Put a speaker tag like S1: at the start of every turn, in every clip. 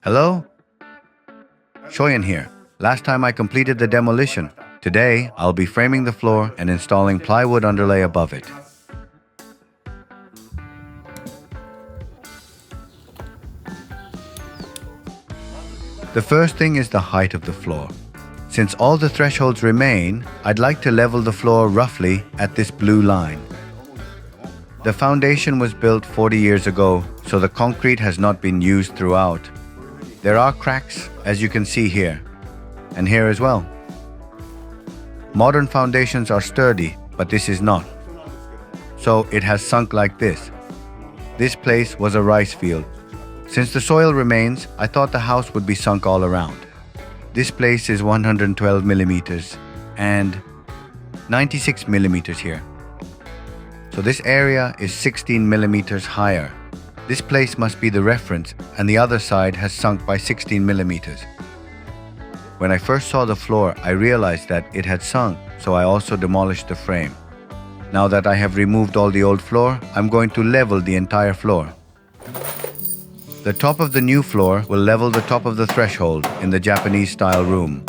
S1: Hello? Shoyan here. Last time I completed the demolition. Today, I'll be framing the floor and installing plywood underlay above it. The first thing is the height of the floor. Since all the thresholds remain, I'd like to level the floor roughly at this blue line. The foundation was built 40 years ago, so the concrete has not been used throughout. There are cracks, as you can see here, and here as well. Modern foundations are sturdy, but this is not. So it has sunk like this. This place was a rice field. Since the soil remains, I thought the house would be sunk all around. This place is 112 millimeters and 96 millimeters here. So this area is 16 millimeters higher. This place must be the reference, and the other side has sunk by 16 millimeters. When I first saw the floor, I realized that it had sunk, so I also demolished the frame. Now that I have removed all the old floor, I'm going to level the entire floor. The top of the new floor will level the top of the threshold in the Japanese-style room.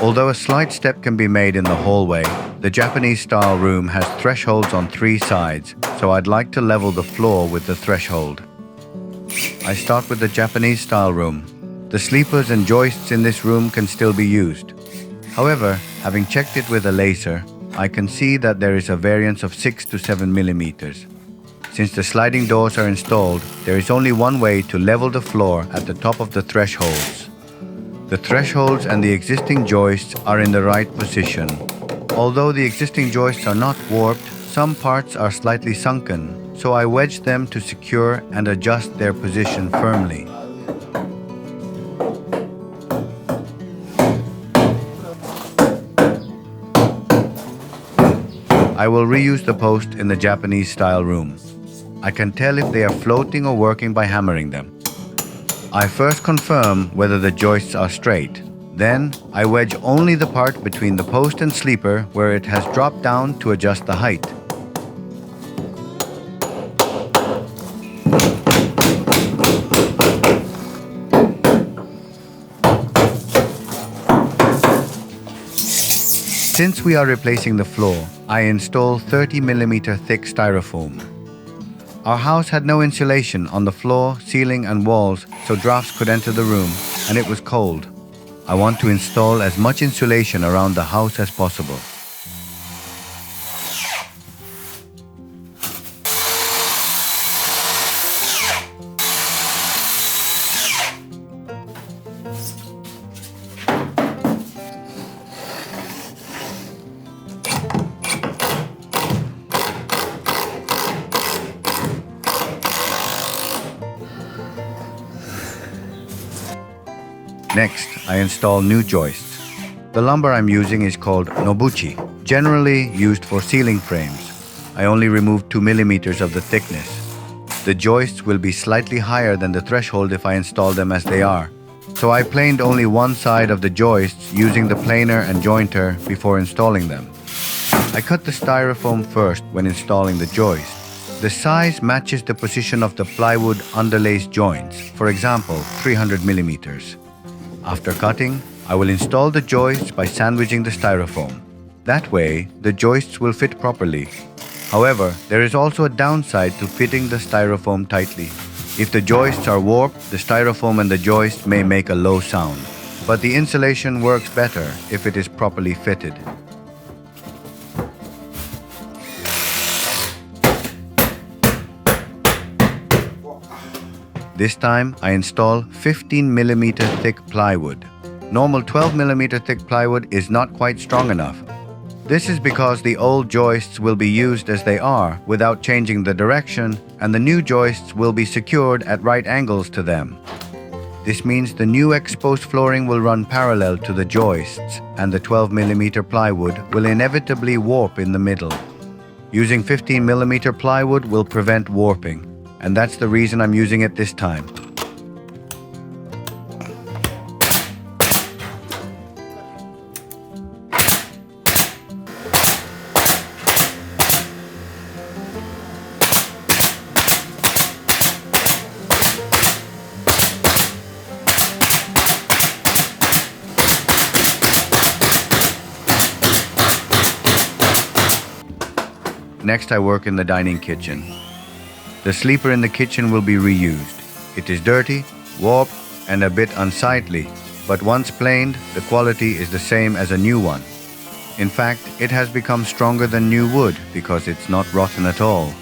S1: Although a slight step can be made in the hallway, the Japanese-style room has thresholds on 3 sides, so I'd like to level the floor with the threshold. I start with the Japanese-style room. The sleepers and joists in this room can still be used. However, having checked it with a laser, I can see that there is a variance of 6 to 7 millimeters. Since the sliding doors are installed, there is only one way to level the floor at the top of the thresholds. The thresholds and the existing joists are in the right position. Although the existing joists are not warped, some parts are slightly sunken, so I wedge them to secure and adjust their position firmly. I will reuse the post in the Japanese-style room. I can tell if they are floating or working by hammering them. I first confirm whether the joists are straight. Then, I wedge only the part between the post and sleeper where it has dropped down to adjust the height. Since we are replacing the floor, I install 30 mm thick styrofoam. Our house had no insulation on the floor, ceiling and walls, so drafts could enter the room, and it was cold. I want to install as much insulation around the house as possible. Next, I install new joists. The lumber I'm using is called nobuchi, generally used for ceiling frames. I only remove 2 millimeters of the thickness. The joists will be slightly higher than the threshold if I install them as they are. So I planed only one side of the joists using the planer and jointer before installing them. I cut the styrofoam first when installing the joist. The size matches the position of the plywood underlace joints, for example, 300 millimeters. After cutting, I will install the joists by sandwiching the styrofoam. That way, the joists will fit properly. However, there is also a downside to fitting the styrofoam tightly. If the joists are warped, the styrofoam and the joist may make a low sound. But the insulation works better if it is properly fitted. This time, I install 15 mm thick plywood. Normal 12 mm thick plywood is not quite strong enough. This is because the old joists will be used as they are without changing the direction, and the new joists will be secured at right angles to them. This means the new exposed flooring will run parallel to the joists, and the 12 mm plywood will inevitably warp in the middle. Using 15 mm plywood will prevent warping, and that's the reason I'm using it this time. Next, I work in the dining kitchen. The sleeper in the kitchen will be reused. It is dirty, warped, and a bit unsightly, but once planed, the quality is the same as a new one. In fact, it has become stronger than new wood because it's not rotten at all.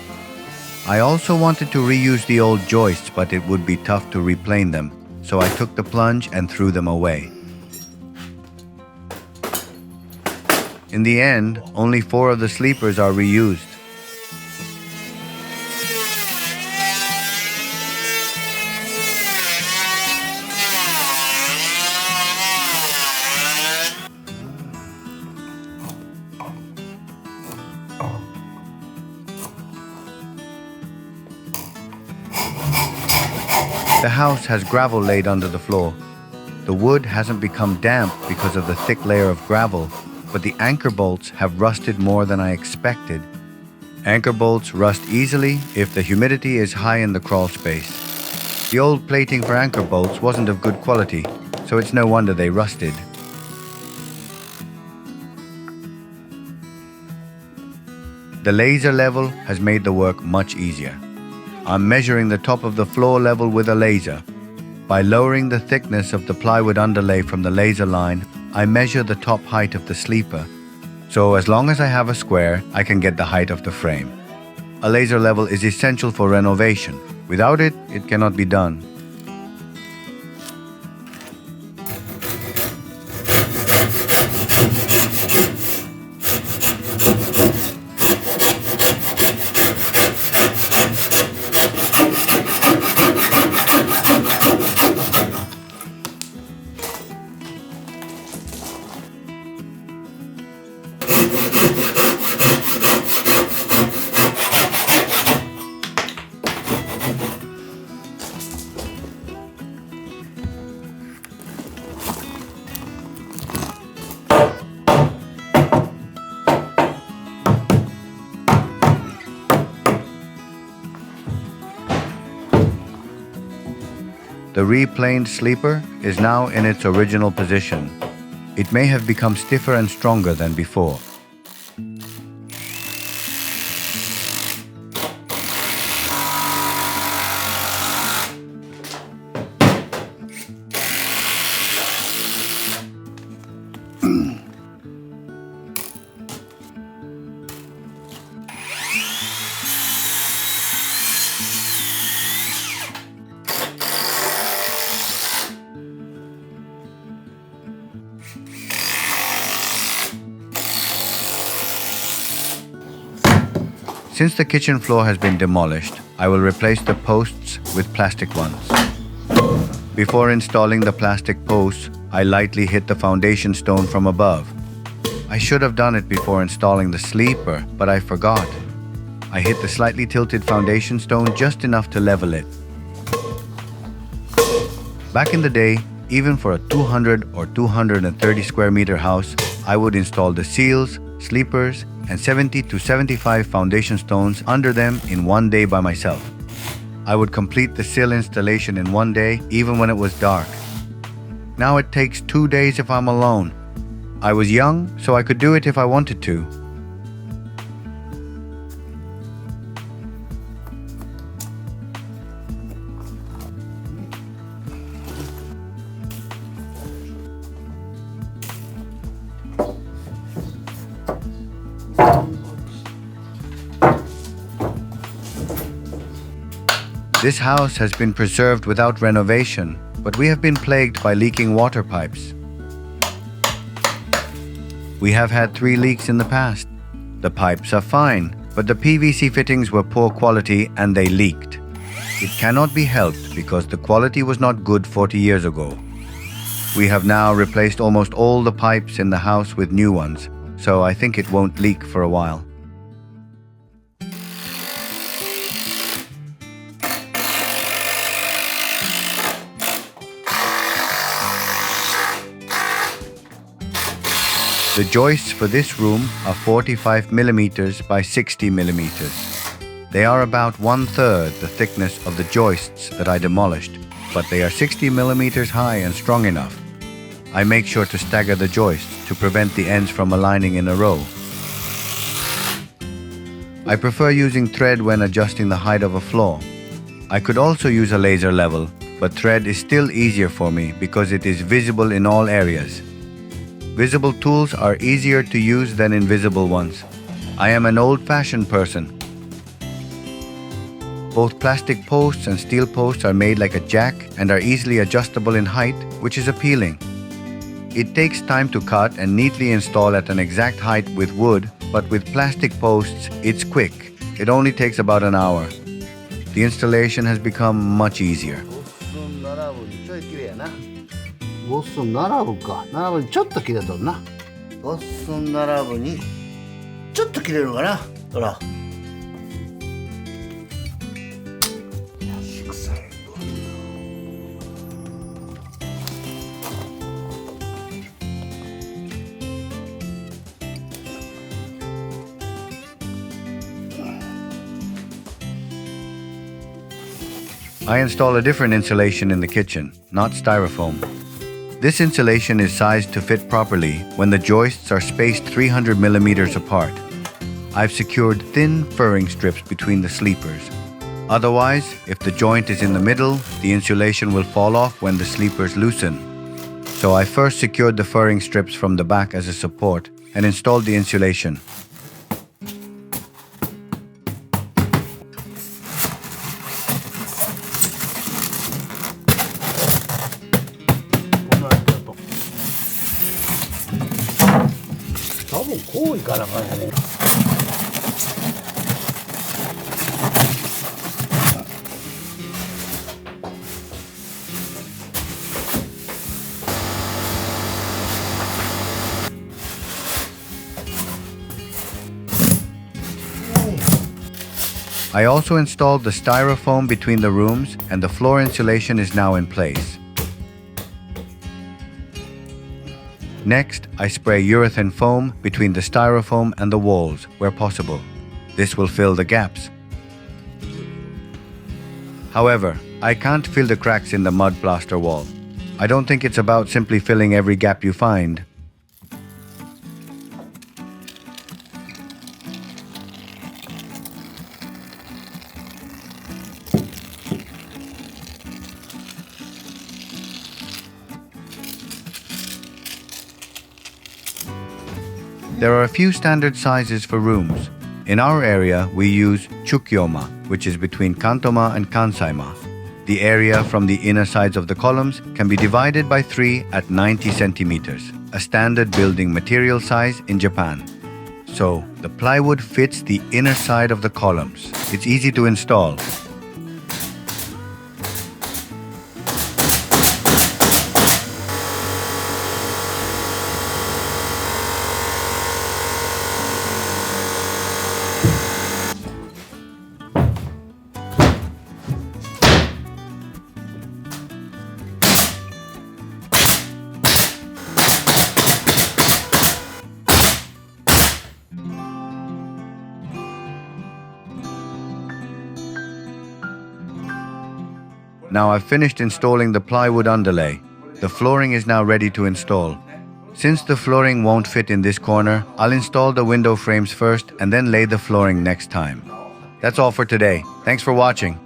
S1: I also wanted to reuse the old joists, but it would be tough to replane them, so I took the plunge and threw them away. In the end, only 4 of the sleepers are reused. The house has gravel laid under the floor. The wood hasn't become damp because of the thick layer of gravel, but the anchor bolts have rusted more than I expected. Anchor bolts rust easily if the humidity is high in the crawl space. The old plating for anchor bolts wasn't of good quality, so it's no wonder they rusted. The laser level has made the work much easier. I'm measuring the top of the floor level with a laser. By lowering the thickness of the plywood underlay from the laser line, I measure the top height of the sleeper. So as long as I have a square, I can get the height of the frame. A laser level is essential for renovation. Without it, it cannot be done. The replaned sleeper is now in its original position. It may have become stiffer and stronger than before. Since the kitchen floor has been demolished, I will replace the posts with plastic ones. Before installing the plastic posts, I lightly hit the foundation stone from above. I should have done it before installing the sleeper, but I forgot. I hit the slightly tilted foundation stone just enough to level it. Back in the day, even for a 200 or 230 square meter house, I would install the seals, sleepers, and 70 to 75 foundation stones under them in one day by myself. I would complete the sill installation in one day, even when it was dark. Now it takes 2 days if I'm alone. I was young, so I could do it if I wanted to. This house has been preserved without renovation, but we have been plagued by leaking water pipes. We have had 3 leaks in the past. The pipes are fine, but the PVC fittings were poor quality and they leaked. It cannot be helped because the quality was not good 40 years ago. We have now replaced almost all the pipes in the house with new ones, so I think it won't leak for a while. The joists for this room are 45 millimeters by 60 millimeters. They are about 1/3 the thickness of the joists that I demolished, but they are 60 millimeters high and strong enough. I make sure to stagger the joists to prevent the ends from aligning in a row. I prefer using thread when adjusting the height of a floor. I could also use a laser level, but thread is still easier for me because it is visible in all areas. Visible tools are easier to use than invisible ones. I am an old-fashioned person. Both plastic posts and steel posts are made like a jack and are easily adjustable in height, which is appealing. It takes time to cut and neatly install at an exact height with wood, but with plastic posts, it's quick. It only takes about an hour. The installation has become much easier.
S2: 5寸7分か。7分にちょっと切れとるな。5寸7分にちょっと切れるかな。ほら。
S1: I install a different insulation in the kitchen, not styrofoam. This insulation is sized to fit properly when the joists are spaced 300 millimeters apart. I've secured thin furring strips between the sleepers. Otherwise, if the joint is in the middle, the insulation will fall off when the sleepers loosen. So I first secured the furring strips from the back as a support and installed the insulation. I also installed the styrofoam between the rooms and the floor insulation is now in place. Next, I spray urethane foam between the styrofoam and the walls where possible. This will fill the gaps. However, I can't fill the cracks in the mud plaster wall. I don't think it's about simply filling every gap you find. There are a few standard sizes for rooms. In our area, we use chukyoma, which is between kantoma and kansaima. The area from the inner sides of the columns can be divided by 3 at 90 centimeters, a standard building material size in Japan. So, the plywood fits the inner side of the columns. It's easy to install. Now I've finished installing the plywood underlay. The flooring is now ready to install. Since the flooring won't fit in this corner, I'll install the window frames first and then lay the flooring next time. That's all for today. Thanks for watching.